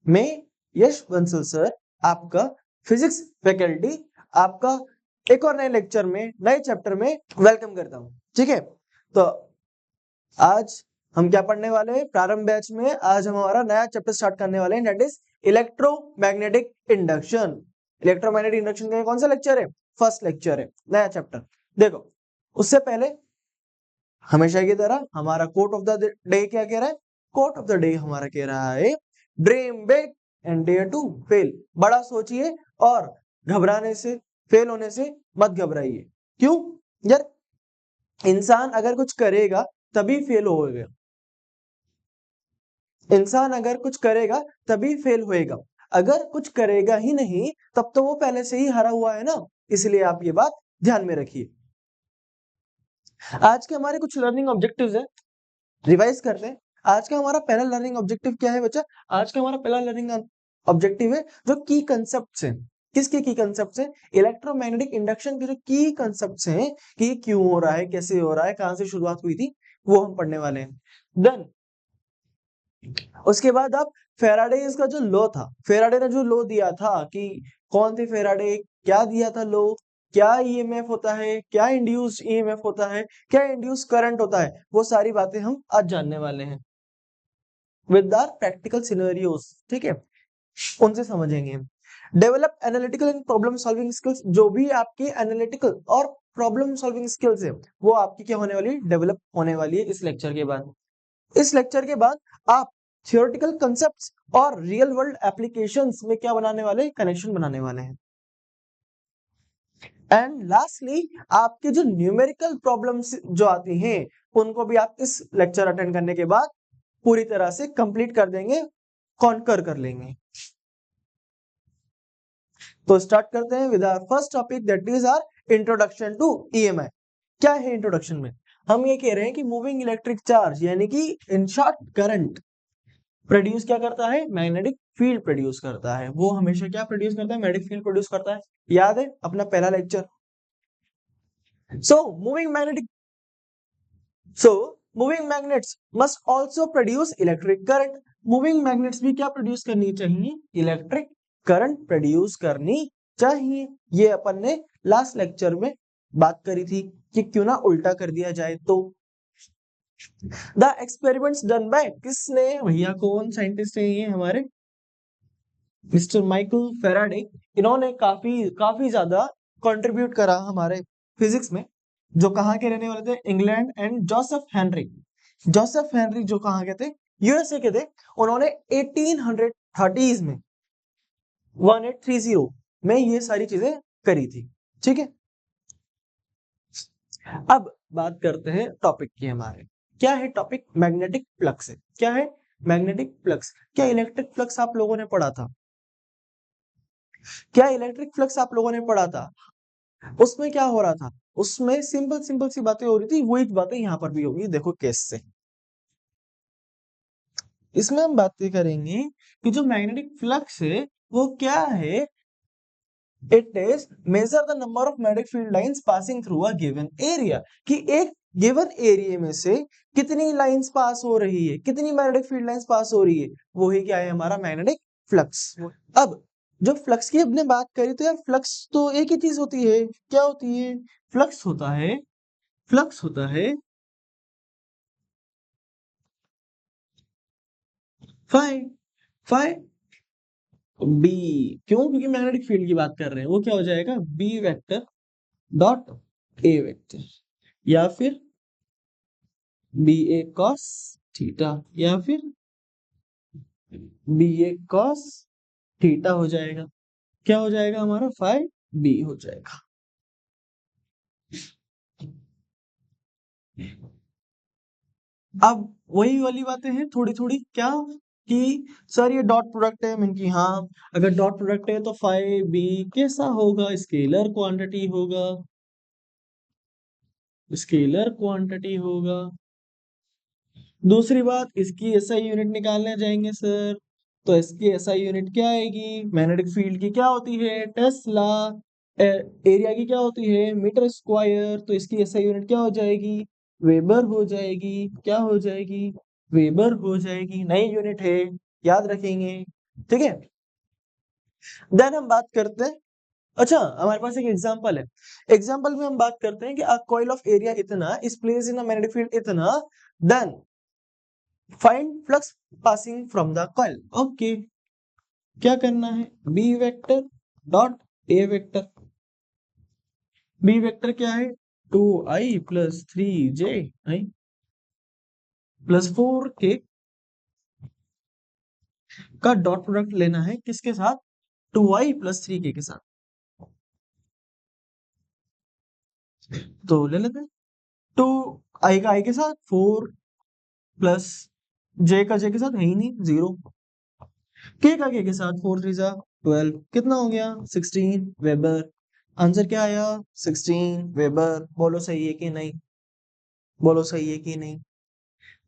मैं यश बंसल सर, आपका physics faculty, आपका एक और नए लेक्चर में, नए चैप्टर में वेलकम करता हूँ। ठीक है, तो आज हम क्या पढ़ने वाले हैं? प्रारंभ बैच में आज हम हमारा नया चैप्टर स्टार्ट करने वाले हैं, that is electromagnetic induction. Electromagnetic induction का कौन सा लेक्चर है? फर्स्ट लेक्चर है, नया चैप्टर। देखो, उससे पहले हमेशा की तरह हमारा कोट ऑफ द डे क्या कह रहा है? कोट ऑफ द डे हमारा कह रहा है, dream big and dare to fail. बड़ा सोचिए और घबराने से, फेल होने से मत घबराइए। क्यों यार? इंसान अगर कुछ करेगा तभी फेल होगा। इंसान अगर कुछ करेगा तभी फेल होएगा। अगर कुछ करेगा ही नहीं तब तो वो पहले से ही हारा हुआ है ना। इसलिए आप ये बात ध्यान में रखिए। आज के हमारे कुछ लर्निंग ऑब्जेक्टिव्स है, रिवाइज करते हैं। आज का हमारा पहला लर्निंग ऑब्जेक्टिव क्या है बच्चा? आज का हमारा पहला लर्निंग ऑब्जेक्टिव है जो की कंसेप्ट्स हैं। किसके की कंसेप्ट्स हैं? इलेक्ट्रोमैग्नेटिक इंडक्शन के जो की कंसेप्ट्स हैं कि ये क्यों हो रहा है, कैसे हो रहा है, कहां से शुरुआत हुई थी, वो हम पढ़ने वाले हैं। देन उसके बाद आप फेराडेज का जो लॉ था, फेराडे ने जो लॉ दिया था कि कौन थे फेराडे, क्या दिया था लॉ, क्या ईएमएफ होता है, क्या इंड्यूस्ड ईएमएफ होता है, क्या इंड्यूस्ड करंट होता है, वो सारी बातें हम आज जानने वाले हैं विद आवर प्रैक्टिकल सिनेरियोस। ठीक है, उनसे समझेंगे हम। Develop analytical and problem solving skills. जो भी आपकी एनालिटिकल और प्रॉब्लम सॉल्विंग स्किल्स है वो आपकी क्या होने वाली है? डेवलप होने वाली है इस लेक्चर के बाद। इस लेक्चर के बाद आप थियोरेटिकल कंसेप्ट्स और रियल वर्ल्ड एप्लीकेशंस में क्या बनाने वाले हैं? कनेक्शन बनाने वाले हैं। एंड लास्टली आपके जो न्यूमेरिकल प्रॉब्लम्स जो आती हैं उनको भी आप इस लेक्चर अटेंड करने के बाद पूरी तरह से कंप्लीट कर देंगे, कॉन्कर कर लेंगे। तो स्टार्ट करते हैं with our first topic, that is our introduction to EMI. क्या है इंट्रोडक्शन में? हम ये कह रहे हैं कि मूविंग इलेक्ट्रिक चार्ज यानी कि इन शॉर्ट करंट प्रोड्यूस क्या करता है? मैग्नेटिक फील्ड प्रोड्यूस करता है। वो हमेशा क्या प्रोड्यूस करता है? मैग्नेटिक फील्ड प्रोड्यूस करता है। याद है अपना पहला lecture? So moving magnetic so moving magnets must also produce electric current. Moving magnets भी क्या प्रोड्यूस करनी चाहिए? इलेक्ट्रिक करंट प्रोड्यूस करनी चाहिए। ये अपन ने लास्ट लेक्चर में बात करी थी कि क्यों ना उल्टा कर दिया जाए। तो द एक्सपेरिमेंट्स डन बाय किसने? भैया कौन साइंटिस्ट है ये? हमारे मिस्टर माइकल फेराडे। इन्होंने काफी ज्यादा कंट्रीब्यूट करा हमारे फिजिक्स में। जो कहाँ के रहने वाले थे? इंग्लैंड। एंड जोसेफ हेनरी जो कहाँ के थे? यूएसए के थे। उन्होंने 1830s में 1830 में ये सारी चीजें करी थी। ठीक है, अब बात करते हैं टॉपिक की। हमारे क्या है टॉपिक? मैग्नेटिक फ्लक्स है। क्या है? Magnetic flux. क्या इलेक्ट्रिक फ्लक्स आप लोगों ने पढ़ा था? क्या इलेक्ट्रिक फ्लक्स आप लोगों ने पढ़ा था? उसमें क्या हो रहा था? उसमें सिंपल सिंपल सी बातें हो रही थी, वही बातें यहां पर भी होगी। देखो कैसे। इसमें हम बातें करेंगे कि जो मैग्नेटिक फ्लक्स है वो क्या है? It is measure the number of magnetic field lines passing through a given area. कि एक गिवन एरिया में से कितनी लाइंस पास हो रही है, कितनी मैग्नेटिक फील्ड लाइंस पास हो रही है, वो ही क्या है? हमारा मैग्नेटिक फ्लक्स। अब जो फ्लक्स की हमने बात करी तो यार फ्लक्स तो एक ही चीज होती है। क्या होती है? फ्लक्स होता है, फ्लक्स होता है फाई, फाई बी। क्यों? क्योंकि मैग्नेटिक फील्ड की बात कर रहे हैं। वो क्या हो जाएगा? B vector dot A vector, या फिर बी ए कॉस थीटा, या फिर बी ए कॉस थीटा हो जाएगा। क्या हो जाएगा? हमारा फाई बी हो जाएगा। अब वही वाली बातें हैं थोड़ी थोड़ी। क्या कि सर ये डॉट प्रोडक्ट है? मैंने कि हाँ, अगर डॉट प्रोडक्ट है तो फाई बी कैसा होगा? स्केलर क्वांटिटी होगा, स्केलर क्वांटिटी होगा। दूसरी बात, इसकी एसआई यूनिट निकालने जाएंगे सर, तो इसकी एसआई यूनिट क्या आएगी? मैग्नेटिक फील्ड की क्या होती है? टेस्ला। एरिया की क्या होती है? Metre square. तो इसकी एसआई यूनिट क्या हो जाएगी? वेबर हो जाएगी। क्या हो जाएगी? वेबर हो जाएगी। नई यूनिट है, याद रखेंगे। ठीक है। देन हम बात करते हैं, अच्छा हमारे पास एक एग्जांपल है, एग्जांपल में हम बात करते हैं कि अ कॉइल ऑफ एरिया इतना is placed in a magnetic field इतना, then find flux passing from the coil. Okay, क्या करना है, B vector dot A vector, B vector क्या है, 2i plus 3j plus 4k का डॉट प्रोडक्ट लेना है किसके साथ, 2i प्लस 3k के साथ। तो ले लेते हैं, 2i का i के साथ, 4 प्लस j का j के साथ है ही नहीं, 0, k का k के साथ, 4 3 जा 12, कितना हो गया 16 वेबर। आंसर क्या आया 16 वेबर। बोलो सही है कि नहीं, बोलो सही है कि नहीं।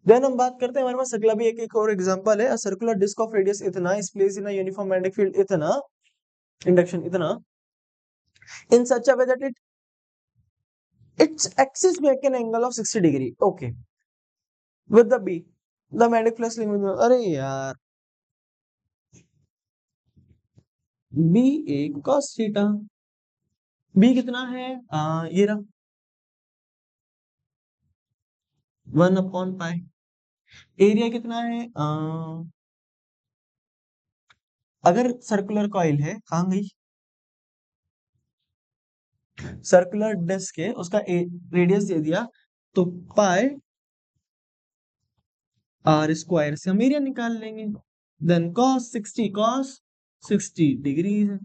देन हम बात करते हैं, हमारे पास अगला भी एक और एग्जांपल है, सर्कुलर डिस्क ऑफ रेडियस इतना is placed in a uniform magnetic field इतना, इंडक्शन इतना, in such a way that its axis make an angle of 60 degree, okay, with the b, the magnetic flux limit, अरे यार b a cos theta, b कितना है, ये रहा 1/पाई, area कितना है, अगर सर्कुलर कॉइल है, कहाँ गई, सर्कुलर डिस्क है, उसका रेडियस दे दिया, तो पाई आर स्क्वायर से हम एरिया निकाल लेंगे, देन cos 60 डिग्री है,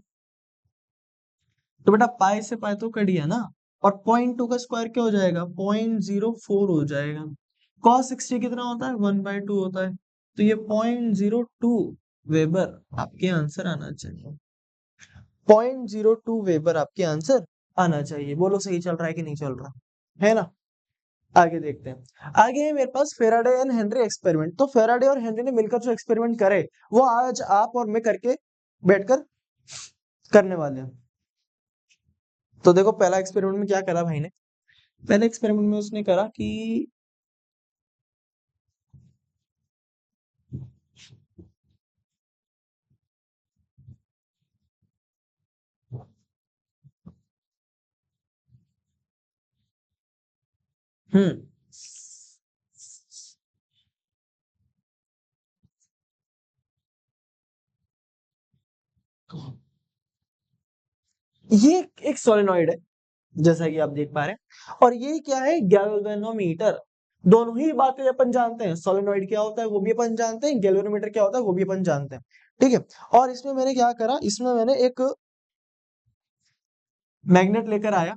तो बेटा पाई से पाई तो कट गया ना, और 0.2 का स्क्वायर क्या हो जाएगा, 0.04 हो जाएगा, cos 60 कितना होता है, 1/2 होता है, तो ये 0.02 वेबर आपके आंसर आना चाहिए, 0.02 वेबर आपके आंसर आना चाहिए। बोलो सही चल रहा है कि नहीं चल रहा है ना। आगे देखते हैं, आगे है मेरे पास फेराडे एंड हेनरी एक्सपेरिमेंट। तो फेराडे और हेनरी ने मिलकर जो एक्सपेरिमेंट करे वो आज आप और मैं करके बैठकर करने वाले हैं। तो देखो पहला एक्सपेरिमेंट में क्या करा भाई ने, पहले एक्सपेरिमेंट में उसने करा कि हम्म ये एक सोलेनॉइड है जैसा कि आप देख पा रहे हैं, और ये क्या है, गैल्वेनोमीटर। दोनों ही बातें अपन जानते हैं, सोलेनॉइड क्या होता है वो भी अपन जानते हैं, गैल्वेनोमीटर क्या होता है वो भी अपन जानते हैं, ठीक है। और इसमें मैंने क्या करा, इसमें मैंने एक मैग्नेट लेकर आया,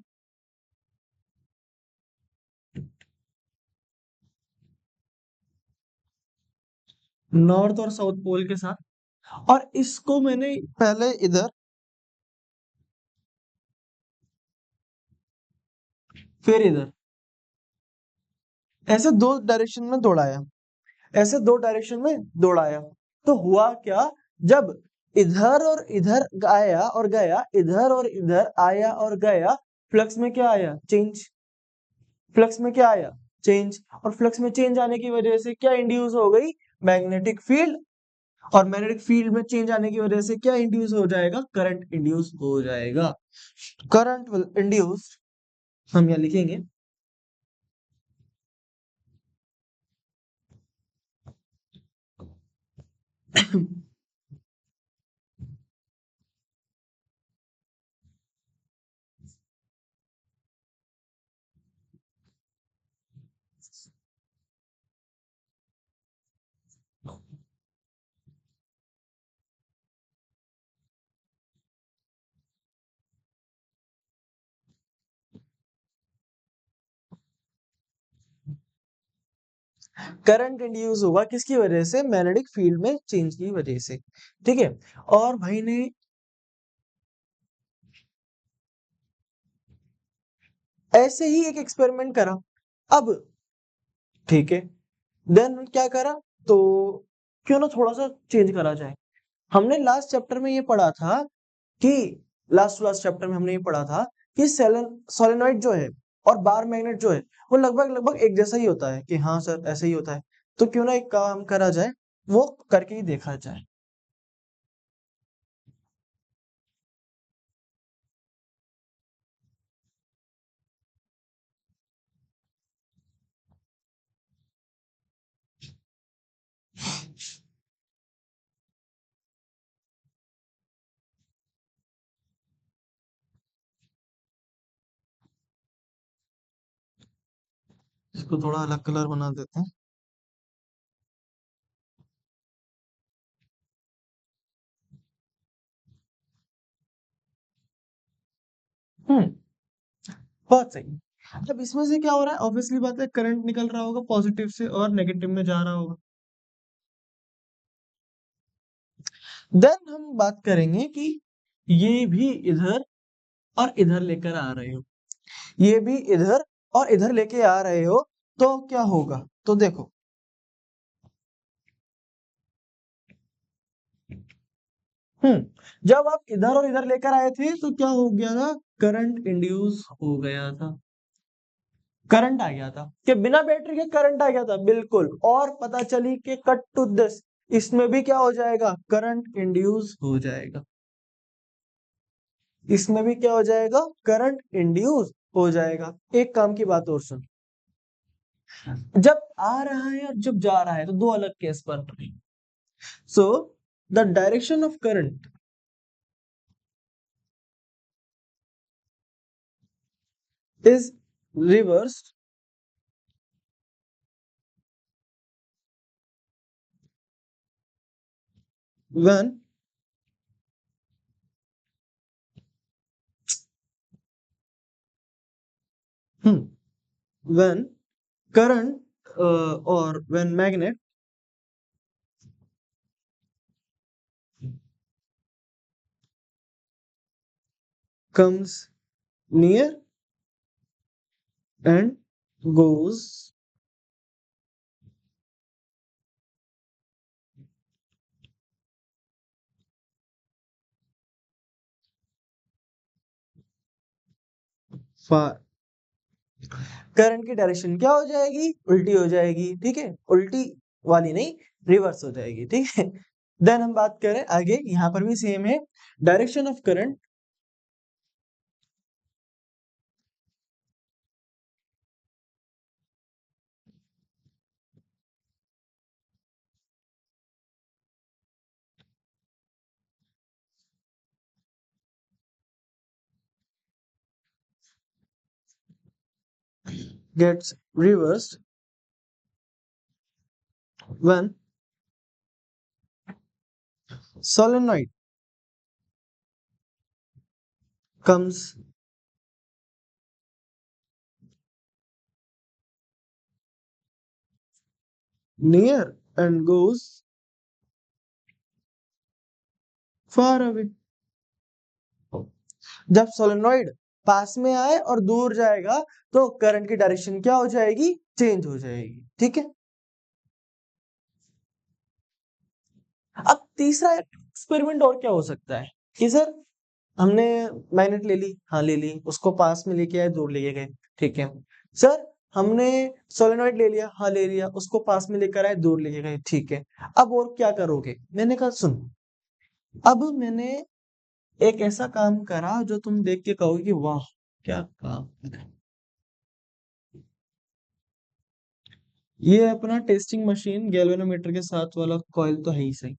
नॉर्थ और साउथ पोल के साथ, और इसको मैंने पहले इधर फिर इधर ऐसे दो डायरेक्शन में दौड़ाया, ऐसे दो डायरेक्शन में दौड़ाया, तो हुआ क्या, जब इधर और इधर आया और गया, इधर और इधर आया और गया, फ्लक्स में क्या आया, चेंज, फ्लक्स में क्या आया, चेंज, और फ्लक्स में चेंज आने की वजह से क्या इंड्यूस हो गई, मैग्नेटिक फील्ड, और मैग्नेटिक फील्ड में चेंज आने की वजह से क्या इंड्यूस हो जाएगा, करंट इंड्यूस हो जाएगा, करंट विल इंड्यूस, हम यहाँ लिखेंगे करंट इंड्यूस होगा किसकी वजह से, मैग्नेटिक फील्ड में चेंज की वजह से, ठीक है। और भाई ने ऐसे ही एक एक्सपेरिमेंट करा, अब ठीक है, देन क्या करा, तो क्यों ना थोड़ा सा चेंज करा जाए। हमने लास्ट चैप्टर में ये पढ़ा था कि लास्ट लास्ट चैप्टर में हमने ये पढ़ा था कि सोलेनॉइड जो है और बार मैग्नेट जो है वो लगभग लगभग एक जैसा ही होता है, कि हाँ सर ऐसे ही होता है, तो क्यों ना एक काम करा जाए, वो करके ही देखा जाए। इसको थोड़ा अलग कलर बना देते हैं। हम्म, बहुत सही। अब इसमें से क्या हो रहा है, ऑब्वियसली बात है करंट निकल रहा होगा पॉजिटिव से और नेगेटिव में जा रहा होगा। देन हम बात करेंगे कि ये भी इधर और इधर लेकर आ रहे हो, ये भी इधर और इधर लेके आ रहे हो, तो क्या होगा, तो देखो। जब आप इधर और इधर लेकर आए थे तो क्या हो गया था, करंट इंड्यूस हो गया था, करंट आ गया था कि बिना बैटरी के करंट आ गया था, बिल्कुल। और पता चली कि कट टू दिस, इसमें भी क्या हो जाएगा, करंट इंड्यूस हो जाएगा, इसमें भी क्या हो जाएगा, करंट इंड्यूस हो जाएगा। एक काम की बात और सुन, जब आ रहा है और जब जा रहा है तो दो अलग केस बन रहे हैं। So the direction of current is reversed when when current or when magnet comes near and goes far, current की डायरेक्शन क्या हो जाएगी, उल्टी हो जाएगी, ठीक है, उल्टी वाली नहीं, रिवर्स हो जाएगी, ठीक है। देन हम बात करें आगे, यहां पर भी सेम है, direction of current gets reversed when solenoid comes near and goes far away। जब सोलेनॉइड पास में आए और दूर जाएगा तो करंट की डायरेक्शन क्या हो जाएगी, चेंज हो जाएगी, ठीक है। अब तीसरा एक्सपेरिमेंट और क्या हो सकता है कि सर हमने मैग्नेट ले ली, हाँ ले ली, उसको पास में लेके आए, दूर लेके गए, ठीक है। सर हमने सोलेनॉइड ले लिया, हाँ ले लिया, उसको पास में लेकर आए, दूर लेके गए, ठीक है। अब और क्या करोगे, मैंने कहा सुन, अब मैंने एक ऐसा काम करा जो तुम देख के कहोगे कि वाह क्या काम। ये अपना टेस्टिंग मशीन गैल्वेनोमीटर के साथ वाला कॉइल तो है ही सही,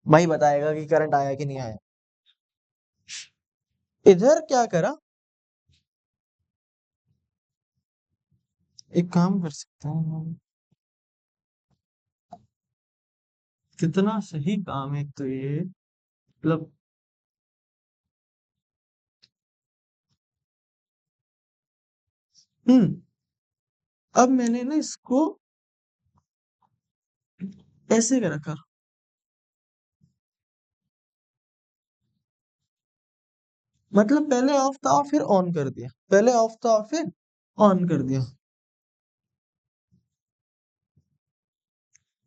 वही बताएगा कि करंट आया कि नहीं आया। इधर क्या करा, एक काम कर सकते हैं हम, कितना सही काम है तो ये, मतलब हम्म अब मैंने ना इसको ऐसे कर रखा, मतलब पहले ऑफ था फिर ऑन कर दिया, पहले ऑफ था फिर ऑन कर दिया।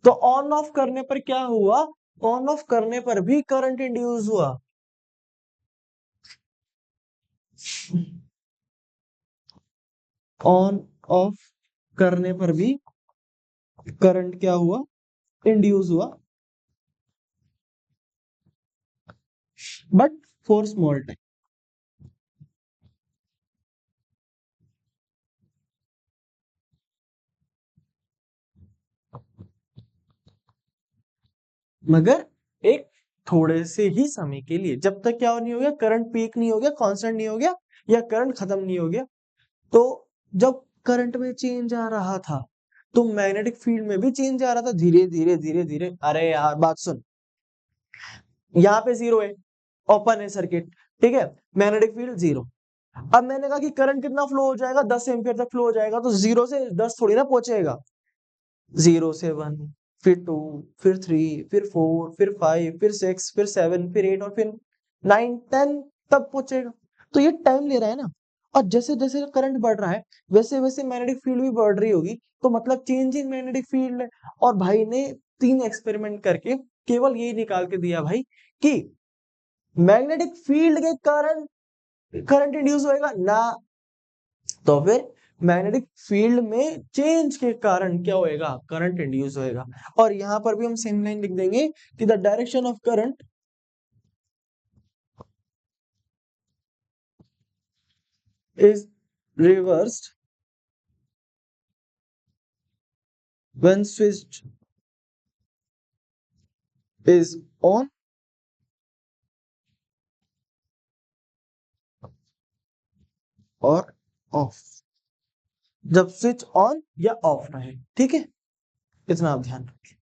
तो ऑन ऑफ करने पर क्या हुआ, ऑन ऑफ करने पर भी करंट इंड्यूस हुआ, ऑन ऑफ करने पर भी करंट क्या हुआ, इंड्यूस हुआ, बट फॉर स्मॉल टाइम। मगर एक थोड़े से ही समय के लिए, जब तक क्या नहीं हो गया, करंट पीक नहीं हो गया, कांस्टेंट नहीं हो गया, या करंट खत्म नहीं हो गया। तो जब करंट में चेंज आ रहा था, तो मैग्नेटिक फील्ड में भी चेंज आ रहा था, धीरे धीरे धीरे धीरे। अरे यार बात सुन, यहाँ पे 0 है, ओपन है सर्किट, ठीक है, मैग्नेटिक फील्ड 0। अब मैंने कहा कि करंट कितना फ्लो हो जाएगा, 10 एम्पियर तक फ्लो हो जाएगा, तो 0 से 10 थोड़ी ना पहुंचेगा, 0 से 1, फिर 2, फिर 3, फिर 4, फिर 5, फिर 6, फिर 7, फिर 8 और फिर 9, 10 तब पहुंचेगा। तो ये टाइम ले रहा है ना, और जैसे जैसे करंट बढ़ रहा है वैसे वैसे मैग्नेटिक फील्ड भी बढ़ रही होगी, तो मतलब चेंज इन मैग्नेटिक फील्ड है। और भाई ने 3 एक्सपेरिमेंट करके केवल यही निकाल के दिया भाई कि मैग्नेटिक फील्ड के कारण करंट इंड्यूस होएगा ना, तो फिर मैग्नेटिक फील्ड में चेंज के कारण क्या होएगा, करंट इंड्यूस होएगा। और यहां पर भी हम सेम लाइन लिख देंगे कि the direction of current is reversed when switch is on और ऑफ, जब स्विच ऑन या ऑफ रहे, ठीक है, इतना आप ध्यान रखिए।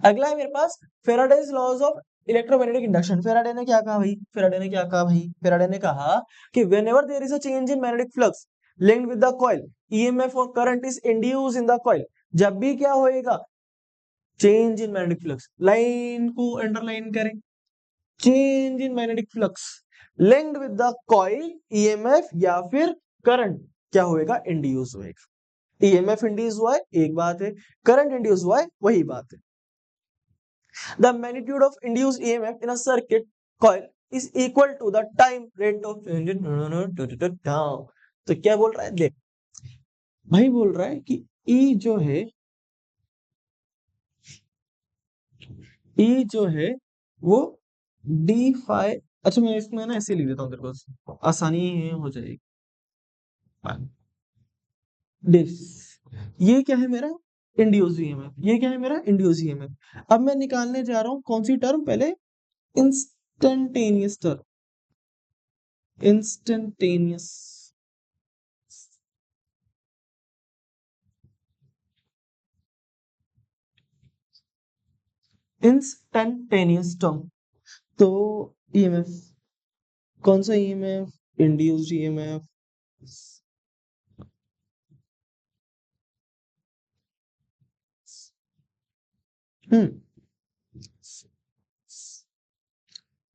अगला है मेरे पास Faraday's laws of electromagnetic induction. Faraday ने क्या कहा भाई, फेराडे ने क्या कहा भाई, फेराडे ने कहा कि whenever there is a change in magnetic flux linked with the coil, EMF और current is induced in the coil. जब भी क्या होएगा, change in magnetic flux, line को अंडरलाइन करें, change in magnetic flux linked with the coil, EMF या फिर current क्या होएगा, इंड्यूस होएगा। ईएमएफ इंड्यूस हुआ है एक बात है, करंट इंड्यूस हुआ है वही बात है। The magnitude of induced EMF in a circuit coil is equal to the time rate of change. तो क्या बोल रहा है, देख भाई बोल रहा है कि E जो है, E जो है वो डी फाई, अच्छा मैं इसमें ना ऐसे लिख देता हूँ तेरे को आसानी हो जाएगी। दिस, ये क्या है मेरा इंड्यूस ईएमएफ, ये क्या है मेरा इंड्यूस ईएमएफ। अब मैं निकालने जा रहा हूँ कौन सी टर्म, पहले instantaneous term, instantaneous, instantaneous term. तो ईएमएफ, कौन सा ईएमएफ, इंड्यूस्ड ईएमएफ, हम्म।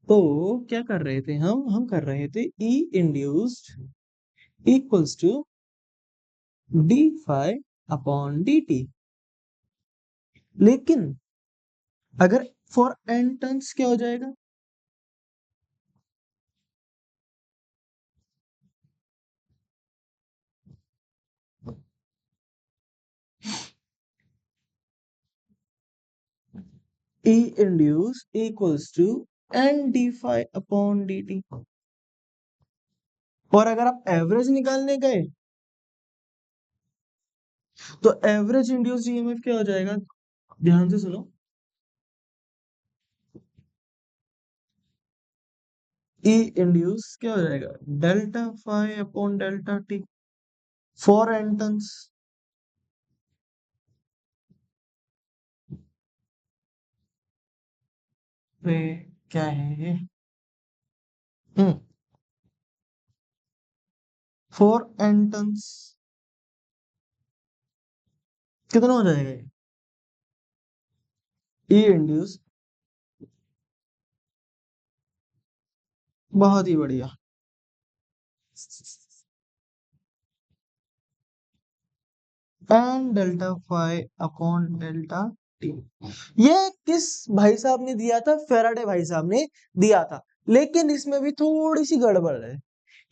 तो क्या कर रहे थे हम कर रहे थे E induced equals to D phi upon D T, लेकिन अगर फॉर एन टर्न्स क्या हो जाएगा, E induce equals to N D phi upon D T. और अगर आप एवरेज निकालने गए तो एवरेज इंड्यूस्ड ईएमएफ क्या हो जाएगा, ध्यान से सुनो, ई इंड्यूस क्या हो जाएगा, delta phi upon delta t for N turns. पे क्या है, फॉर एन टर्न्स कितना हो जाएगा, ई इंड्यूस, बहुत ही बढ़िया, N delta phi upon delta t. ये किस भाई साहब ने दिया था, फेराडे भाई साहब ने दिया था, लेकिन इसमें भी थोड़ी सी गड़बड़ है।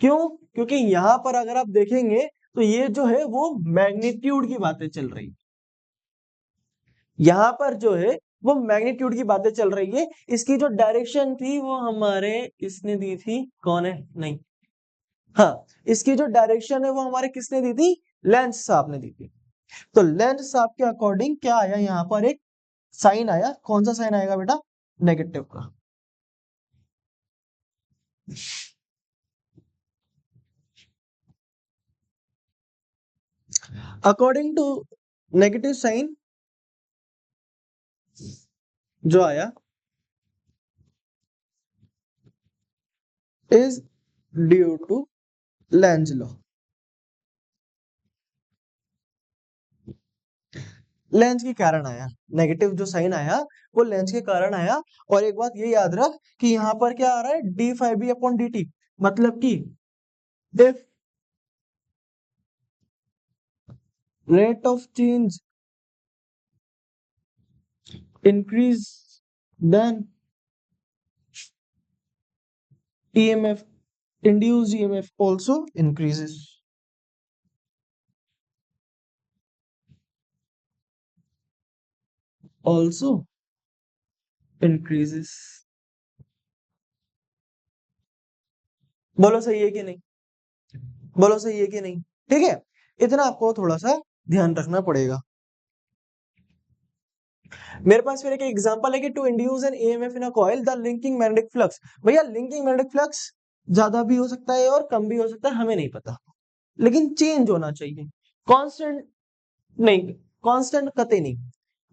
क्यों, क्योंकि यहां पर अगर आप देखेंगे तो ये जो है वो मैग्नीट्यूड की बातें चल रही, यहां पर जो है वो मैग्नीट्यूड की बातें चल रही है। इसकी जो डायरेक्शन थी वो हमारे किसने दी थी, कौन है, नहीं, हाँ, इसकी जो डायरेक्शन है वो हमारे किसने दी थी, लेंस साहब ने दी थी। तो लेंस साहब के अकॉर्डिंग क्या आया, यहाँ पर एक साइन आया, कौन सा साइन आएगा बेटा, नेगेटिव का। अकॉर्डिंग टू नेगेटिव साइन जो आया is due to Lenz law. Lenz के कारण आया, नेगेटिव जो साइन आया वो लेंस के कारण आया। और एक बात ये याद रख कि यहाँ पर क्या आ रहा है, d phi B upon D t, मतलब कि if rate of change increase then EMF, induced EMF also increases. Also increases. बोलो सही है कि नहीं, बोलो सही है कि नहीं। ठीक है, इतना आपको थोड़ा सा ध्यान रखना पड़ेगा। मेरे पास फिर एक एग्जांपल है कि to induce an EMF in a coil the linking magnetic flux. भैया लिंकिंग मैग्नेटिक फ्लक्स ज्यादा भी हो सकता है और कम भी हो सकता है, हमें नहीं पता, लेकिन चेंज होना चाहिए। कांस्टेंट नहीं, कांस्टेंट कतई नहीं।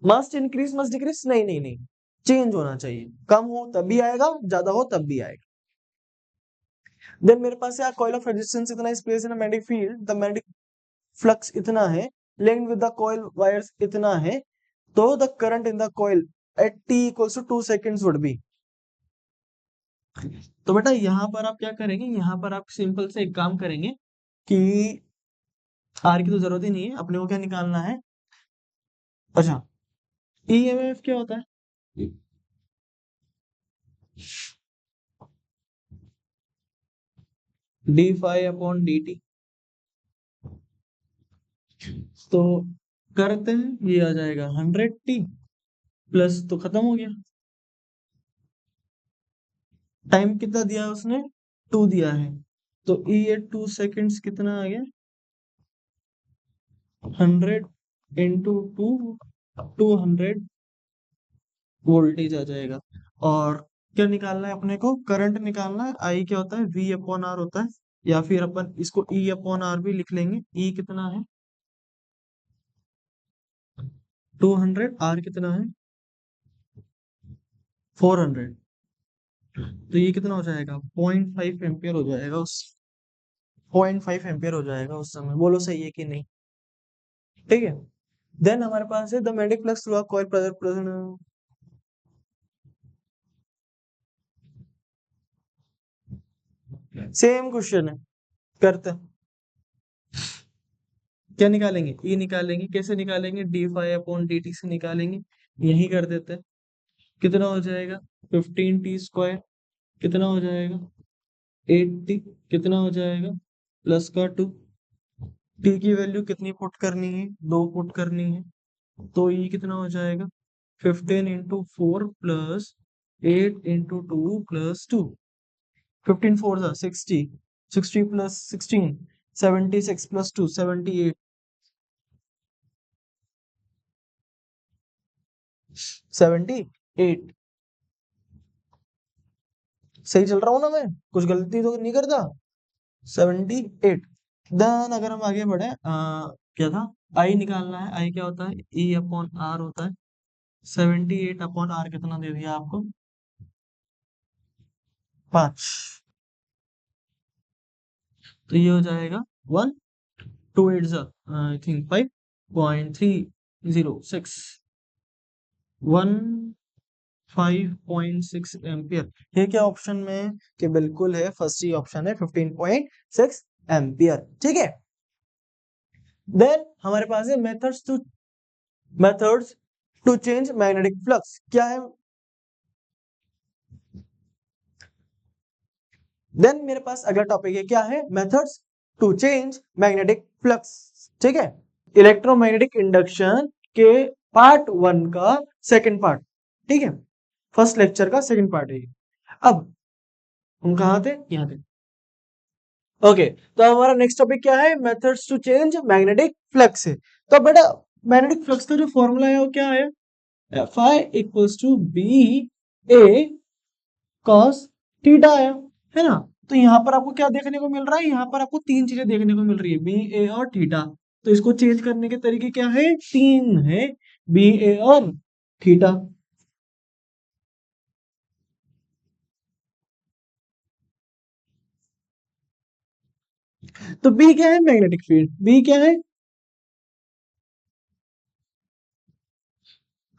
मस्ट इंक्रीज मस्ट डिक्रीज नहीं नहीं नहीं, चेंज होना चाहिए। कम हो तब भी आएगा, ज्यादा हो तब भी आएगा। देन मेरे पास है कॉइल ऑफ रेजिस्टेंस इतना is placed in a magnetic field, the magnetic flux इतना है, linked with the coil wires इतना है, तो the current in the coil at t equals to 2 seconds would be. तो बेटा यहाँ पर आप क्या करेंगे, यहाँ पर आप सिंपल से एक काम करेंगे कि आर की तो जरूरत ही नहीं है, अपने को क्या निकालना है। अच्छा, EMF क्या होता है, d phi upon D T. तो करते हैं, ये आ जाएगा 100t प्लस, तो खत्म हो गया। टाइम कितना दिया है उसने, 2 दिया है, तो ई एट 2 सेकेंड्स कितना आ गया, 100 इंटू 2, 200 वोल्टेज आ जाएगा। और क्या निकालना है अपने को, करंट निकालना है। आई क्या होता है, V अपॉन आर होता है, या फिर अपन इसको E अपॉन आर भी लिख लेंगे। E कितना है 200, आर कितना है 400, तो ये कितना हो जाएगा 0.5 एम्पियर हो जाएगा उस 0.5 एम्पियर हो जाएगा उस समय। बोलो सही है कि नहीं। ठीक है, देन हमारे पास है the magnetic flux through a coil present. Same question है, करते हैं। क्या निकालेंगे, ई निकालेंगे। कैसे निकालेंगे, D phi upon D T से निकालेंगे। यही कर देते हैं, कितना हो जाएगा 15t², कितना हो जाएगा 8t, कितना हो जाएगा प्लस का 2। टी की वैल्यू कितनी पुट करनी है, 2 पुट करनी है, तो ये कितना हो जाएगा 15 इंटू 4 प्लस 8 इंटू 2 प्लस 2। 15 4 जा 60, 60 प्लस 16 76 प्लस 2 78, 78। सही चल रहा हूँ ना मैं, कुछ गलती तो नहीं करता। 78। देन अगर हम आगे बढ़े, क्या था, आई निकालना है। आई क्या होता है, ई अपॉन आर होता है। 78 अपॉन आर कितना दे दिया आपको, 5। तो ये हो जाएगा 1, 2 8 आई थिंक 5.306, 15.6 एम्पियर। ये क्या ऑप्शन में है, कि बिल्कुल है, फर्स्ट ही ऑप्शन है 15.6 एम्पियर। ठीक है, देन हमारे पास है methods to change magnetic flux. क्या है, देन मेरे पास अगला टॉपिक है, क्या है, methods to change magnetic flux. ठीक है, इलेक्ट्रोमैग्नेटिक इंडक्शन के पार्ट 1 का सेकंड पार्ट। ठीक है, फर्स्ट लेक्चर का सेकंड पार्ट है। अब हम कहाँ थे, यहाँ थे। ओके, तो हमारा नेक्स्ट टॉपिक क्या है, methods to change magnetic flux है। तो बेटा मैग्नेटिक फ्लक्स का जो फॉर्मूला है वो क्या है, Fi equals to B A cos theta है है ना। तो यहाँ पर आपको क्या देखने को मिल रहा है, यहाँ पर आपको तीन चीजें देखने को मिल रही है, बी ए और थीटा। तो इसको चेंज करने के तरीके क्या है, तीन है, बी ए और थीटा। तो बी क्या है, मैग्नेटिक फील्ड। बी क्या है,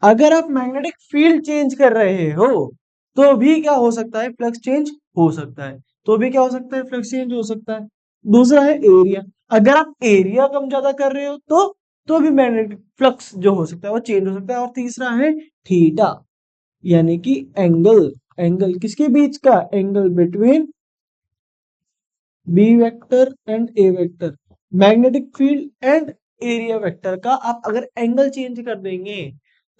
अगर आप मैग्नेटिक फील्ड चेंज कर रहे हो तो भी क्या हो सकता है, फ्लक्स चेंज हो सकता है। तो भी क्या हो सकता है, फ्लक्स चेंज हो सकता है। दूसरा है एरिया, अगर आप एरिया कम ज्यादा कर रहे हो तो भी मैग्नेटिक फ्लक्स जो हो सकता है वो चेंज हो सकता है। और तीसरा है थीटा, यानी कि एंगल। एंगल किसके बीच का, angle between B vector and A vector, magnetic field and area vector का आप अगर एंगल चेंज कर देंगे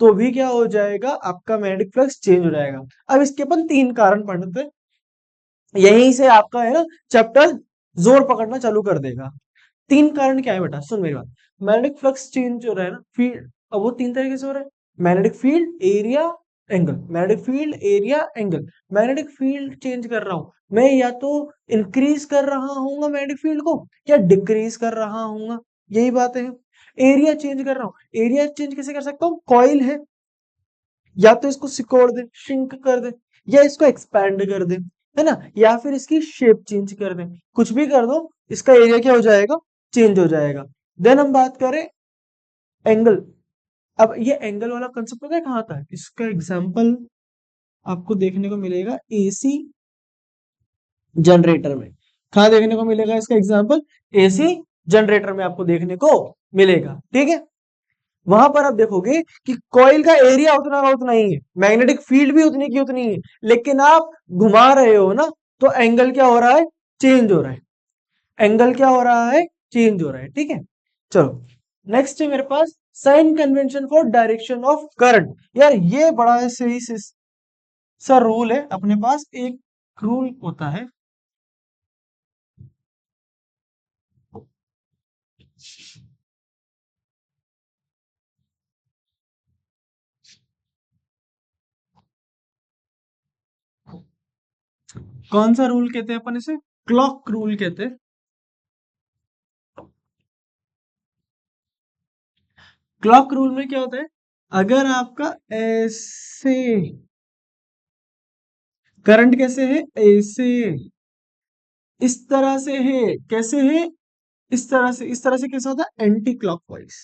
तो भी क्या हो जाएगा, आपका मैग्नेटिक फ्लक्स चेंज हो जाएगा। अब इसके अपन तीन कारण पढ़ते हैं, यहीं से आपका है ना चैप्टर जोर पकड़ना चालू कर देगा। तीन कारण क्या है बेटा, सुन मेरी बात। मैग्नेटिक फ्लक्स चेंज हो रहा है ना, फील्ड, अब वो तीन तरीके से हो रहा है, magnetic field, area, angle. Magnetic field, area, angle. Magnetic field change कर रहा हूं मैं, या तो इंक्रीज कर रहा हूँ मैग्नेटिक फील्ड को, या डिक्रीज कर रहा हूँ, यही बात है। एरिया चेंज कर रहा हूँ, एरिया चेंज कैसे कर सकता हूँ, कॉइल है, या तो इसको सिकोड़ दे, श्रिंक कर दे, या इसको एक्सपैंड कर दे, है ना, या फिर इसकी शेप चेंज कर दे, कुछ भी कर दो, इसका एरिया क्या हो जाएगा, चेंज हो जाएगा। देन हम बात करें एंगल। अब ये एंगल वाला कंसेप्ट पता है कहाँ आता है, इसका एग्जांपल आपको देखने को मिलेगा एसी जनरेटर में। कहाँ देखने को मिलेगा इसका एग्जांपल, एसी जनरेटर में आपको देखने को मिलेगा, ठीक है। वहां पर आप देखोगे कि कॉइल का एरिया उतना का उतना ही है, मैग्नेटिक फील्ड भी उतनी की उतनी है, लेकिन आप घुमा रहे हो ना, तो एंगल क्या हो रहा है, चेंज हो रहा है। एंगल क्या हो रहा है, चेंज हो रहा है, ठीक है। चलो नेक्स्ट है मेरे पास sign convention for direction of current. यार ये बड़ा सही सा रूल है, अपने पास एक रूल होता है, कौन सा रूल कहते हैं अपन इसे, क्लॉक रूल कहते हैं। क्लॉक रूल में क्या होता है, अगर आपका ऐसे करंट कैसे है, ऐसे, इस तरह से है, कैसे है, इस तरह से, इस तरह से कैसा होता है, एंटी क्लॉकवाइज।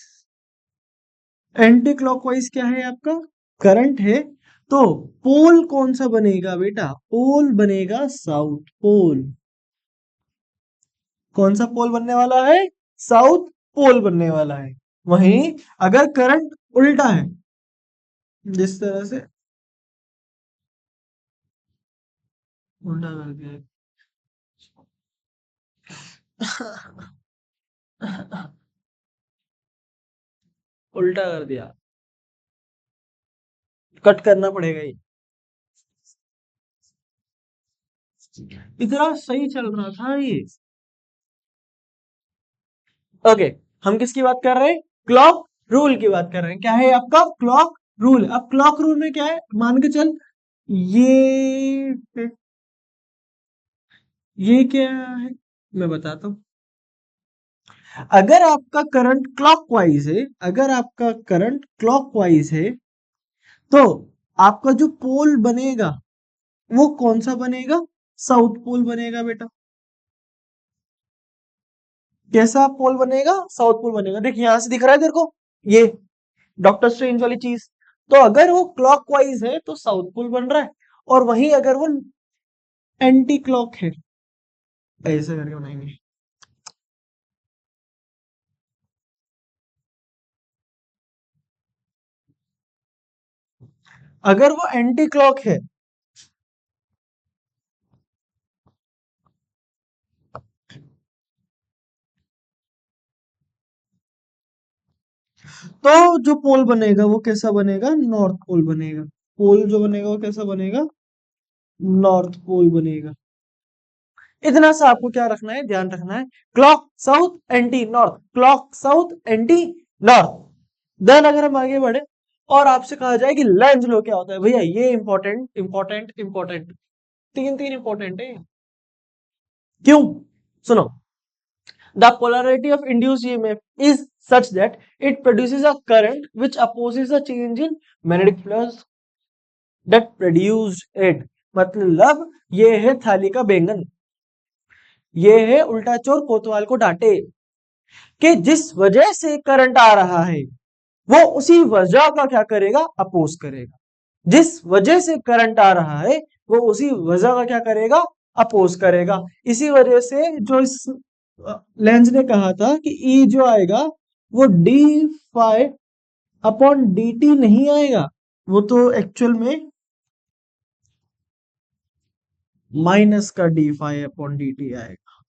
एंटी क्लॉकवाइज क्या है आपका, करंट है, तो पोल कौन सा बनेगा बेटा, पोल बनेगा साउथ पोल। कौन सा पोल बनने वाला है, साउथ पोल बनने वाला है। वहीं अगर करंट उल्टा है, जिस तरह से उल्टा कर दिया उल्टा कर दिया, कट करना पड़ेगा ये, इतना सही चल रहा था ये। ओके, हम किसकी बात कर रहे हैं, क्लॉक रूल की बात कर रहे हैं। क्या है आपका क्लॉक रूल। अब क्लॉक रूल में क्या है, मान के चल, ये ये क्या है, मैं बताता हूँ। अगर आपका करंट क्लॉकवाइज है, अगर आपका करंट क्लॉकवाइज है, तो आपका जो पोल बनेगा वो कौन सा बनेगा, साउथ पोल बनेगा बेटा। कैसा पोल बनेगा, साउथ पोल बनेगा। देख यहां से दिख रहा है तेरे को, ये डॉक्टर स्ट्रेंज वाली चीज। तो अगर वो क्लॉकवाइज है तो साउथ पोल बन रहा है, और वहीं अगर वो एंटी क्लॉक है, ऐसे करके बनाएंगे। अगर वो एंटी क्लॉक है, तो जो पोल बनेगा वो कैसा बनेगा, नॉर्थ पोल बनेगा। पोल जो बनेगा वो कैसा बनेगा, नॉर्थ पोल बनेगा। इतना सा आपको क्या रखना है, ध्यान रखना है, clock south anti north, clock south anti north. Then अगर हम आगे बढ़े और आपसे कहा जाए कि लेंज लो क्या होता है, भैया ये इंपॉर्टेंट इंपॉर्टेंट इंपॉर्टेंट, तीन तीन इंपॉर्टेंट है। क्यों? सुनो, the polarity of induced EMF is such that it produces a current which opposes a change in magnetic flux that produced it. मतलब ये है थाली का बैंगन, ये है उल्टा चोर कोतवाल को डांटे, कि जिस वजह से करंट आ रहा है वो उसी वजह का क्या करेगा? अपोज करेगा। जिस वजह से करंट आ रहा है वो उसी वजह का क्या करेगा? अपोज करेगा। इसी वजह से जो इस लेंज ने कहा था कि ई जो आएगा वो D phi upon D T नहीं आएगा, वो तो एक्चुअल में माइनस का D phi upon D T आएगा।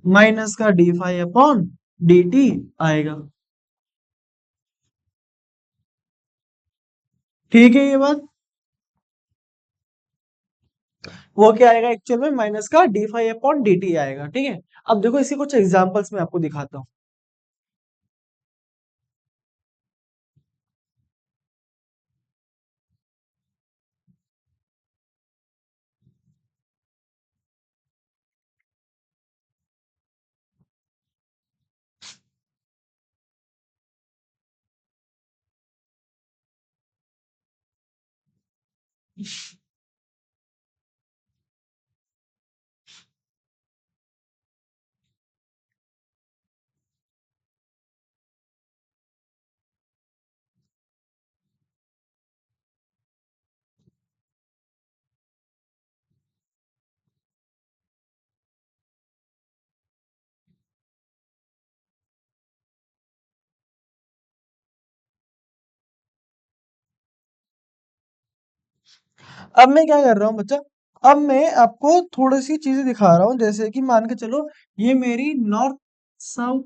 माइनस का D phi upon D T आएगा। ठीक है ये बात, वो क्या आएगा एक्चुअल में? माइनस का D phi upon D T आएगा। ठीक है, अब देखो इसी कुछ एग्जांपल्स में आपको दिखाता हूं। अब मैं क्या कर रहा हूँ बच्चा, अब मैं आपको थोड़ी सी चीजें दिखा रहा हूँ, जैसे कि मान के चलो ये मेरी north south,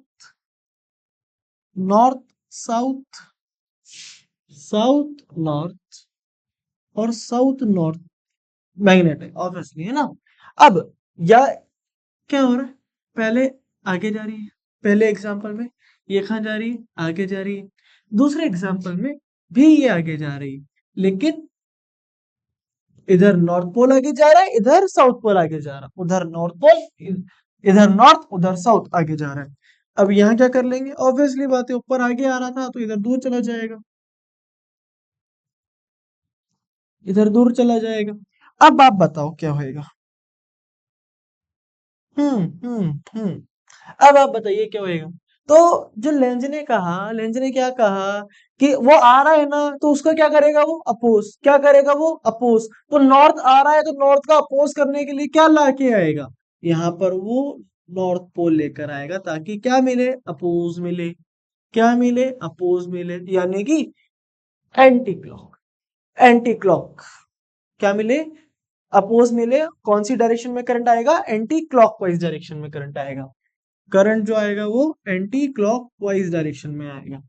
north south, south north और साउथ नॉर्थ मैग्नेट है ऑब्वियसली, है ना। अब या क्या हो रहा है, पहले आगे जा रही है, पहले एग्जांपल में ये कहाँ जा रही है? आगे जा रही है। दूसरे एग्जांपल में भी ये आगे जा रही है, लेकिन इधर नॉर्थ पोल आगे जा रहा है, इधर साउथ पोल आगे जा रहा है, उधर नॉर्थ पोल, इधर नॉर्थ उधर साउथ आगे जा रहा है। अब यहाँ क्या कर लेंगे? ऑब्वियसली बात है, ऊपर आगे आ रहा था तो इधर दूर चला जाएगा, इधर दूर चला जाएगा। अब आप बताओ क्या होएगा? हम्म। अब आप बताइए क्या होएगा? तो जो लेंज ने कहा, लेंज ने क्या कहा कि वो आ रहा है ना, तो उसका क्या करेगा? वो अपोज, क्या करेगा? वो अपोज। तो नॉर्थ आ रहा है तो नॉर्थ का अपोज करने के लिए क्या ला के आएगा? यहाँ पर वो नॉर्थ पोल लेकर आएगा, ताकि क्या मिले? अपोज मिले। क्या मिले? अपोज मिले, यानी कि एंटी क्लॉक। एंटी क्लॉक क्या मिले? अपोज मिले। कौन सी डायरेक्शन में करंट आएगा? एंटी क्लॉकवाइज डायरेक्शन में करंट आएगा। करंट जो आएगा वो एंटी क्लॉकवाइज डायरेक्शन में आएगा।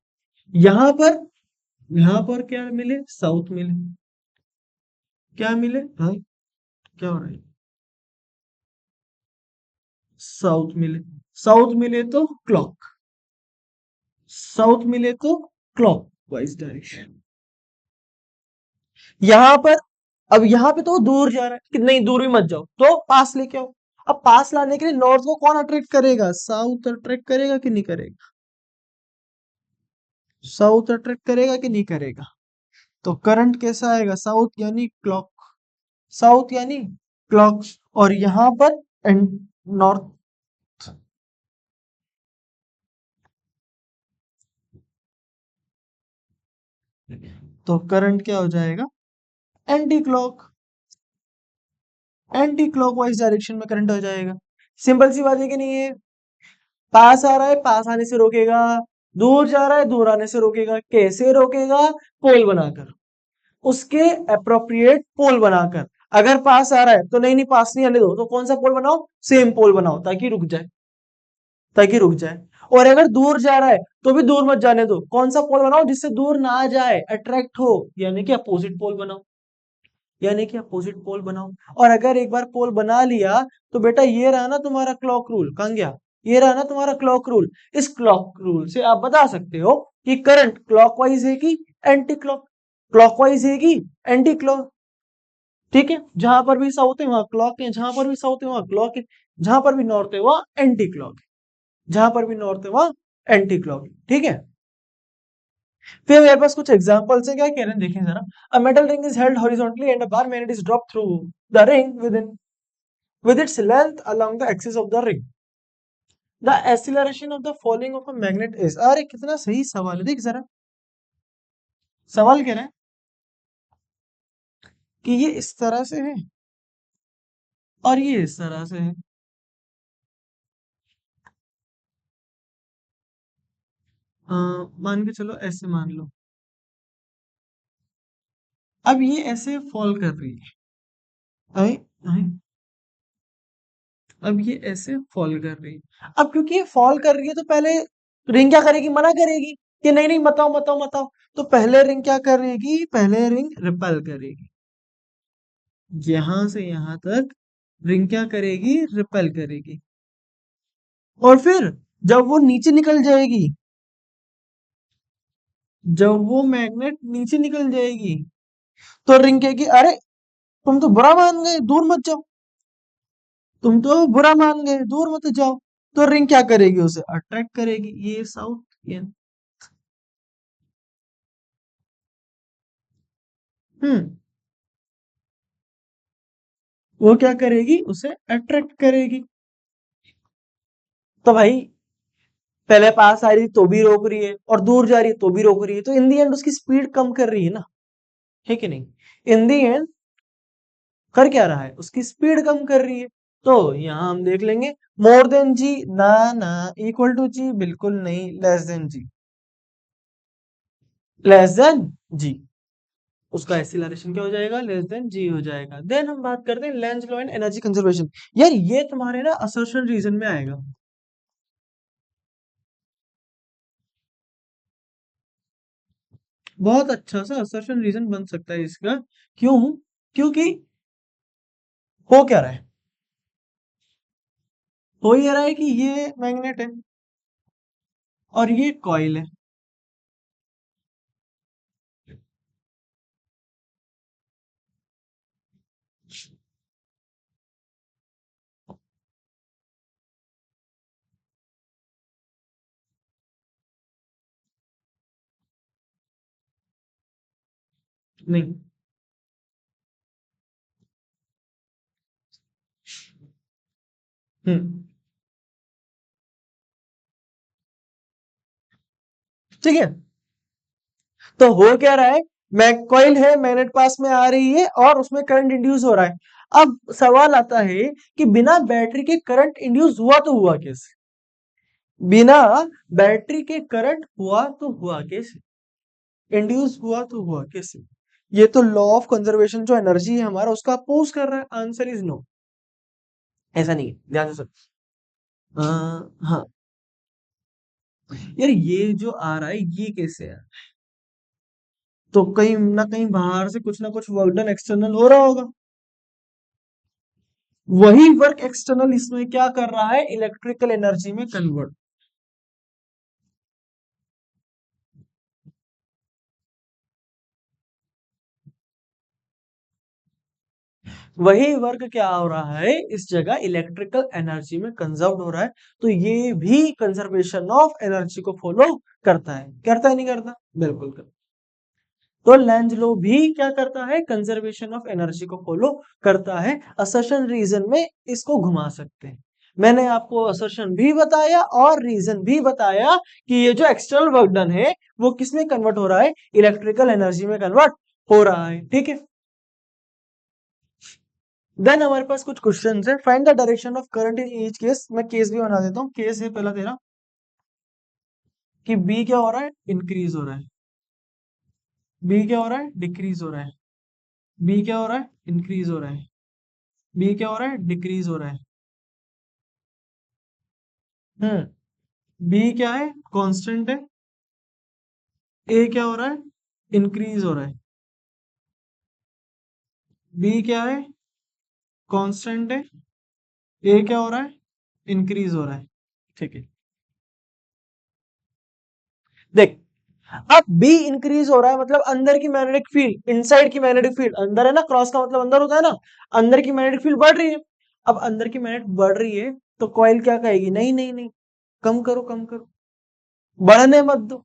यहां पर, यहां पर क्या मिले? साउथ मिले। क्या मिले? हाँ, क्या हो रहा है? साउथ मिले। साउथ मिले तो क्लॉक, साउथ मिले तो क्लॉकवाइज डायरेक्शन। यहां पर, अब यहाँ पे तो दूर जा रहा है कि नहीं, दूर भी मत जाओ, तो पास लेके आओ। अब पास लाने के लिए नॉर्थ को कौन अट्रैक्ट करेगा? साउथ अट्रैक्ट करेगा कि नहीं करेगा? साउथ अट्रैक्ट करेगा कि नहीं करेगा? तो करंट कैसा आएगा? साउथ यानी क्लॉक, साउथ यानी क्लॉक। और यहां पर नॉर्थ, तो करंट क्या हो जाएगा? Anti clock, anti clockwise direction में करंट हो जाएगा। सिंपल सी बात है कि नहीं है? पास आ रहा है, पास आने से रोकेगा। दूर जा रहा है, दूर आने से रोकेगा। कैसे रोकेगा? पोल बनाकर, उसके अप्रोप्रिएट पोल बनाकर। अगर पास आ रहा है तो नहीं नहीं, पास नहीं आने दो, तो कौन सा पोल बनाओ? सेम पोल बनाओ, ताकि रुक जाए, ताकि रुक जाए। और अगर दूर जा रहा है तो भी दूर मत जाने दो, कौन सा पोल बनाओ? जिससे दूर ना जाए, अट्रैक्ट हो, यानी कि अपोजिट पोल बनाओ, यानी कि अपोजिट पोल बनाओ। और अगर एक बार पोल बना लिया तो बेटा ये रहा ना तुम्हारा क्लॉक रूल, कहां गया? ये रहा ना तुम्हारा क्लॉक रूल। इस क्लॉक रूल से आप बता सकते हो कि करंट क्लॉकवाइज है कि एंटी क्लॉक, क्लॉकवाइज है कि एंटी क्लॉक, ठीक है। जहां पर भी साउथ है वहां क्लॉक है, जहां पर भी साउथ है वहां क्लॉक है, जहां पर भी नॉर्थ है वहां एंटी क्लॉक है, जहां पर भी नॉर्थ है वहां एंटी क्लॉक है, ठीक है। फिर मेरे पास कुछ एग्जांपल्स है, क्या कह रहे हैं देखें जरा। A metal ring is held horizontally and a bar magnet is drop through the ring with its length along the axis of the ring. The acceleration of the falling of a magnet is, अरे कितना सही सवाल है, देख जरा। सवाल कह रहे हैं कि ये इस तरह से है और ये इस तरह से है। मान के चलो ऐसे मान लो, अब ये ऐसे फॉल कर रही है, आए आए, अब ये ऐसे फॉल कर रही है। अब क्योंकि ये फॉल कर रही है तो पहले रिंग क्या करेगी, मना करेगी कि नहीं नहीं बताओ बताओ बताओ। तो पहले रिंग क्या करेगी, पहले रिंग रिपेल करेगी, यहां से यहां तक रिंग क्या करेगी, रिपेल करेगी। और फिर जब वो नीचे निकल जाएगी, जब वो मैग्नेट नीचे निकल जाएगी तो रिंग कहेगी अरे तुम तो बुरा मान गए, दूर मत जाओ, तुम तो बुरा मान गए, दूर मत जाओ। तो रिंग क्या करेगी, उसे अट्रैक्ट करेगी, ये साउथ, ये हम्म, वो क्या करेगी, उसे अट्रैक्ट करेगी। तो भाई पहले पास आ रही तो भी रोक रही है और दूर जा रही है तो भी रोक रही है, तो इन दी एंड उसकी स्पीड कम कर रही है ना, है कि नहीं। इन दी एंड कर क्या रहा है, उसकी स्पीड कम कर रही है। तो यहां हम देख लेंगे, मोर देन जी, ना ना, इक्वल टू जी, बिल्कुल नहीं, लेस देन जी, लेस देन जी, उसका एक्सीलरेशन क्या हो जाएगा, लेस देन जी हो जाएगा। देन हम बात करते हैं Lenz law and energy conservation. यार ये तुम्हारे ना असर्शन रीजन में आएगा, बहुत अच्छा सा असर्शन रीजन बन सकता है इसका। क्यों, क्योंकि हो क्या रहा है, हो ये रहा है कि ये मैग्नेट है और ये कॉइल है, नहीं, हम्म, ठीक है। तो हो क्या रहा है, मैग कॉइल है, मैग्नेट पास में आ रही है और उसमें करंट इंड्यूस हो रहा है। अब सवाल आता है कि बिना बैटरी के करंट इंड्यूस हुआ तो हुआ कैसे, बिना बैटरी के करंट हुआ तो हुआ कैसे, इंड्यूस हुआ तो हुआ कैसे। ये तो लॉ ऑफ कंजर्वेशन जो एनर्जी है हमारा उसका अपोज कर रहा है, आंसर इज नो, ऐसा नहीं है, ध्यान से सुन। हाँ, यार ये जो आ रहा है ये कैसे है, तो कहीं ना कहीं बाहर से कुछ ना कुछ वर्क डन एक्सटर्नल हो रहा होगा, वही वर्क एक्सटर्नल इसमें क्या कर रहा है, इलेक्ट्रिकल एनर्जी में कन्वर्ट। वही वर्क क्या हो रहा है इस जगह, इलेक्ट्रिकल एनर्जी में कंजर्व हो रहा है। तो ये भी कंजर्वेशन ऑफ एनर्जी को फॉलो करता है नहीं करता, बिल्कुल करता। तो लेंज लो भी क्या करता है, कंजर्वेशन ऑफ एनर्जी को फॉलो करता है। असर्शन रीजन में इसको घुमा सकते हैं। मैंने आपको असर्शन भी बताया और रीजन भी बताया कि ये जो एक्सटर्नल वर्क डन है वो किस में कन्वर्ट हो रहा है, इलेक्ट्रिकल एनर्जी में कन्वर्ट हो रहा है, ठीक है। देन हमारे पास कुछ क्वेश्चन है, find the direction of current in each case. मैं केस भी बना देता हूँ, केस है पहला तेरा कि बी क्या हो रहा है, इंक्रीज हो रहा है, बी क्या हो रहा है, डिक्रीज हो रहा है, बी क्या हो रहा है, इंक्रीज हो रहा है, बी क्या हो रहा है, डिक्रीज हो रहा है। बी क्या है, कांस्टेंट है, ए क्या हो रहा है, इंक्रीज हो रहा है, बी क्या है, कांस्टेंट है, ए क्या हो रहा है, इंक्रीज हो रहा है, ठीक है। देख अब बी इंक्रीज हो रहा है मतलब अंदर की मैग्नेटिक फील्ड, इनसाइड की मैग्नेटिक फील्ड, अंदर है ना, क्रॉस का मतलब अंदर होता है ना, अंदर की मैग्नेटिक फील्ड बढ़ रही है। अब अंदर की मैग्नेट बढ़ रही है तो कॉइल क्या कहेगी, नहीं नहीं नहीं, कम करो कम करो, बढ़ने मत दो,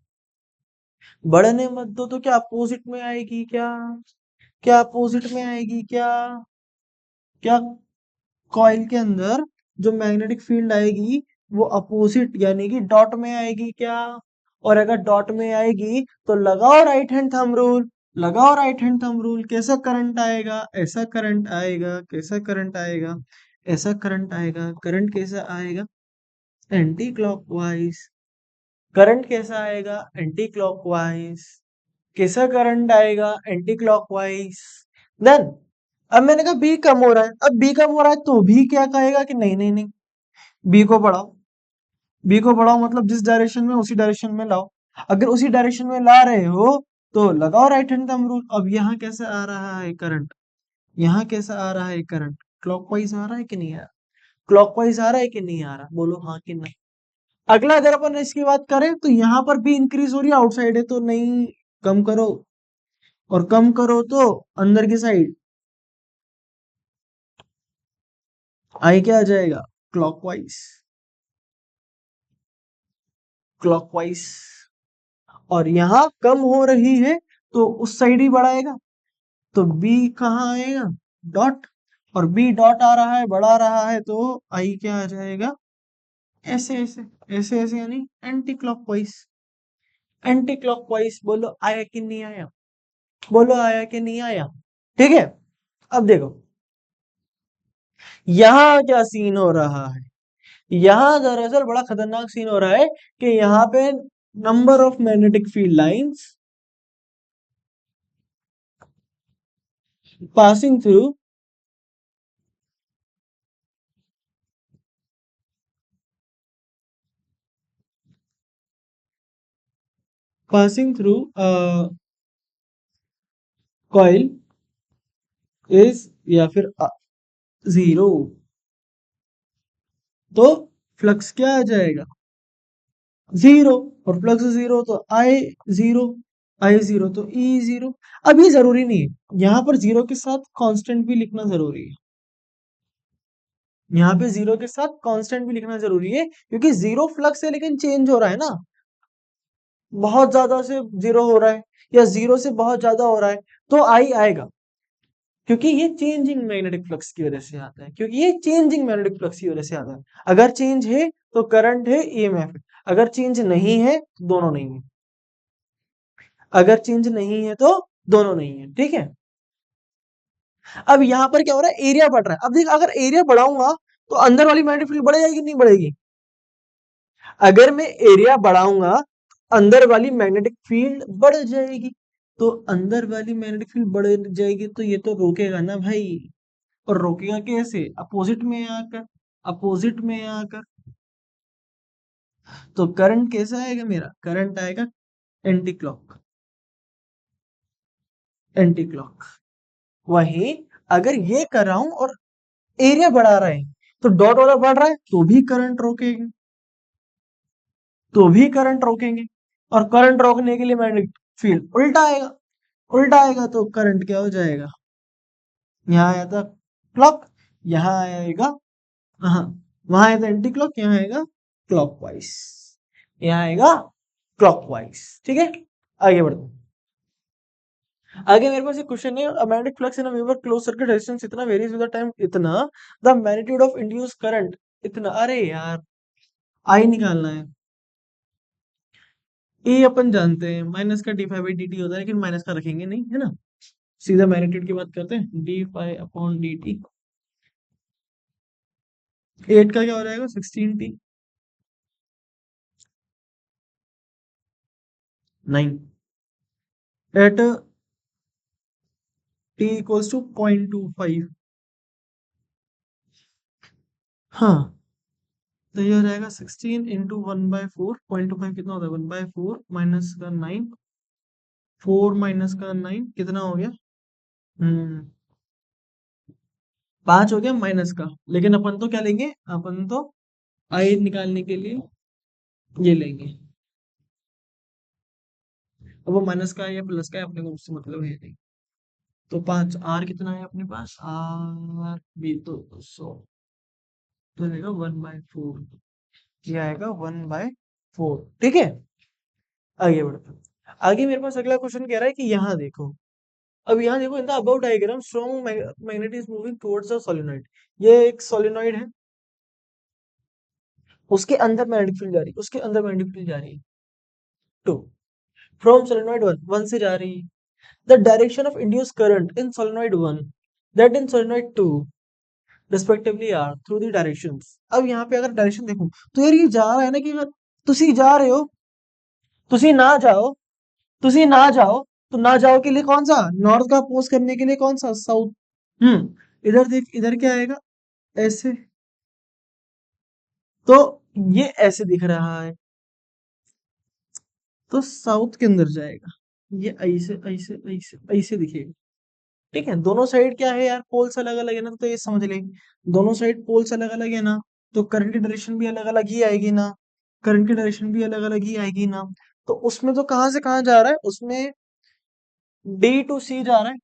बढ़ने मत दो, तो क्या अपोजिट में आएगी क्या, क्या अपोजिट में आएगी क्या, क्या कॉइल के अंदर जो मैग्नेटिक फील्ड आएगी वो अपोजिट यानी कि डॉट में आएगी क्या, और अगर डॉट में आएगी तो लगाओ राइट हैंड थंब रूल, लगाओ राइट हैंड थंब रूल, कैसा करंट आएगा, ऐसा करंट आएगा, कैसा करंट आएगा, ऐसा करंट आएगा, करंट कैसा आएगा, एंटी क्लॉकवाइज, करंट कैसा आएगा, एंटी क्लॉकवाइज, कैसा करंट आएगा, एंटी क्लॉकवाइज। देन अब मैंने कहा बी कम हो रहा है, अब बी कम हो रहा है तो भी क्या कहेगा कि नहीं नहीं नहीं, बी को बढ़ाओ, बी को बढ़ाओ मतलब जिस डायरेक्शन में उसी डायरेक्शन में लाओ, अगर उसी डायरेक्शन में ला रहे हो तो लगाओ राइट हैंड थंब रूल। अब यहाँ कैसे आ रहा है करंट, यहाँ कैसा आ रहा है करंट, क्लॉकवाइज आ रहा है कि नहीं आ रहा, क्लॉकवाइज आ रहा है कि नहीं आ रहा, बोलो हाँ कि नहीं। अगला अगर अपन इसकी बात करें तो यहाँ पर भी इंक्रीज हो रही है, आउटसाइड है तो नहीं, कम करो, और कम करो तो अंदर की साइड आई क्या आ जाएगा, क्लॉकवाइज, क्लॉकवाइज। और यहाँ कम हो रही है तो उस साइड ही बढ़ाएगा, तो बी कहाँ आएगा, डॉट, और बी डॉट आ रहा है बढ़ा रहा है तो आई क्या आ जाएगा, ऐसे ऐसे, ऐसे ऐसे यानी एंटी क्लॉकवाइज, एंटी क्लॉकवाइज। बोलो आया कि नहीं आया, बोलो आया कि नहीं आया। ठीक है, अब देखो यहाँ क्या सीन हो रहा है, यहाँ दरअसल बड़ा खतरनाक सीन हो रहा है कि यहाँ पे number of magnetic field lines passing through passing through a coil is या फिर जीरो, तो फ्लक्स क्या आ जाएगा, जीरो, और फ्लक्स जीरो तो आई जीरो, आई जीरो तो ई जीरो। अब ये जरूरी नहीं है, यहाँ पर जीरो के साथ कांस्टेंट भी लिखना जरूरी है, यहाँ पे जीरो के साथ कांस्टेंट भी लिखना जरूरी है क्योंकि जीरो फ्लक्स है लेकिन चेंज हो रहा है ना, बहुत ज्यादा से जीरो हो रहा है या जीरो से बहुत ज्यादा हो रहा है तो आई आएगा, क्योंकि ये चेंजिंग मैग्नेटिक फ्लक्स की वजह से आता है, क्योंकि ये चेंजिंग मैग्नेटिक फ्लक्स की वजह से आता है। अगर चेंज है तो करंट है, ईएमएफ है, अगर चेंज नहीं है तो दोनों नहीं है, अगर चेंज नहीं है तो दोनों नहीं है। ठीक है, अब यहां पर क्या हो रहा है, एरिया बढ़ रहा है। अब देख अगर एरिया बढ़ाऊंगा तो अंदर वाली मैग्नेटिक फील्ड बढ़ जाएगी नहीं बढ़ेगी, अगर मैं एरिया बढ़ाऊंगा अंदर वाली मैग्नेटिक फील्ड बढ़ जाएगी, तो अंदर वाली मैग्नेटिक फील्ड बढ़ जाएगी तो ये तो रोकेगा ना भाई, और रोकेगा कैसे, अपोजिट में आकर, अपोजिट में आकर, तो करंट कैसा आएगा, मेरा करंट आएगा एंटी क्लॉक, एंटी क्लॉक। वहीं अगर ये कर रहा हूं और एरिया बढ़ा रहा है तो डॉट वाला बढ़ रहा है तो भी करंट रोकेंगे, तो भी करंट रोकेंगे, और करंट रोकने के लिए मैग्नेटिक फील्ड उल्टा आएगा, उल्टा आएगा तो करंट क्या हो जाएगा, यहाँ आया था क्लॉक, यहाँ आएगा, हाँ वहां आया था एंटी क्लॉक, यहाँ आएगा क्लॉकवाइज, यहाँ आएगा क्लॉकवाइज। ठीक है, आगे बढ़ते हैं। आगे मेरे पास एक क्वेश्चन है, a magnetic flux in a member closed circuit resistance इतना varies with the time इतना, the magnitude of induced current इतना, अरे यार आई निकालना है, ए अपन जानते हैं माइनस का D five by D T होता है, लेकिन माइनस का रखेंगे नहीं है ना, सीधा मैग्नीट्यूड की बात करते हैं, D phi upon D T, at का क्या हो जाएगा 16t, 9 at T equals to 0.25। हाँ, तो ये हो जाएगा 16 इंटू 1/4, 0.25 कितना होता है 1/4 माइनस का 9, 4 माइनस का 9 कितना हो गया, 5 हो गया माइनस का, लेकिन अपन तो क्या लेंगे, अपन तो आई निकालने के लिए ये लेंगे, अब वो माइनस का है या प्लस का है अपने को उससे मतलब है नहीं। तो 5 आर कितना है अपने पास, आर भी तो 100, तो रहेगा 1/4, ये आएगा 1/4। ठीक है, आगे बढ़ते हैं। आगे मेरे पास अगला क्वेश्चन कह रहा है कि यहाँ देखो, अब यहाँ देखो, in the above diagram strong magnet is moving towards the solenoid. ये एक सोलेनॉइड है, उसके अंदर मैग्नेटिक फील्ड जा रही है, उसके अंदर मैग्नेटिक फील्ड जा रही है 2, फ्रॉम सोलेनॉइड 1, 1 से जा रही है। The direction of induce current in solenoid 1 that in solenoid 2 respectively are through the directions. अब यहाँ पे अगर डायरेक्शन देखूं तो यार ये जा रहा है ना कि अगर तुसी जा रहे हो, तुसी ना जाओ, तुसी ना जाओ, तो ना जाओ के लिए कौन सा, नॉर्थ का अपोज करने के लिए कौन सा, साउथ। इधर देख, इधर क्या आएगा, ऐसे, तो ये ऐसे दिख रहा है, तो साउथ के अंदर जाएगा, ये ऐसे ऐसे ऐसे ऐसे दिखेगा। ठीक है, दोनों साइड क्या है यार, पोल्स अलग अलग है ना, तो ये समझ ले, दोनों साइड पोल्स अलग अलग है ना, तो करंट की डायरेक्शन भी अलग अलग ही आएगी ना, करंट की डायरेक्शन भी अलग अलग ही आएगी ना। तो उसमें तो कहाँ से कहाँ जा रहा है, उसमें डी टू सी जा रहा है,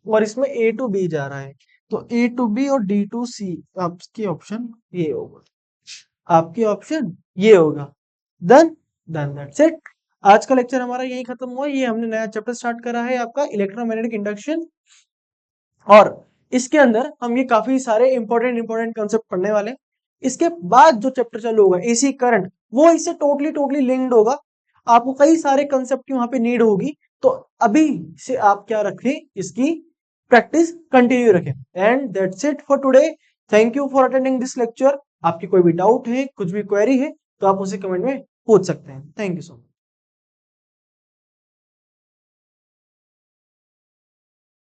और इसमें ए टू बी जा रहा है। तो ए टू बी और डी टू सी, आपकी ऑप्शन ये होगा, आपकी ऑप्शन ये होगा। Done, done, that's it. आज का लेक्चर हमारा यही खत्म हुआ। ये हमने नया चैप्टर स्टार्ट करा है आपका इलेक्ट्रोमैग्नेटिक इंडक्शन, और इसके अंदर हम ये काफी सारे इंपॉर्टेंट इंपॉर्टेंट कंसेप्ट पढ़ने वाले हैं। इसके बाद जो चैप्टर चालू होगा एसी करंट, वो इससे टोटली टोटली लिंक्ड होगा, आपको कई सारे कंसेप्ट की वहां पे नीड होगी। तो अभी से आप क्या रखें, इसकी प्रैक्टिस कंटिन्यू रखें। And that's it for today. Thank you for attending this lecture. आपकी कोई भी डाउट है, कुछ भी क्वेरी है, तो आप उसे कमेंट में पूछ सकते हैं। Thank you so much.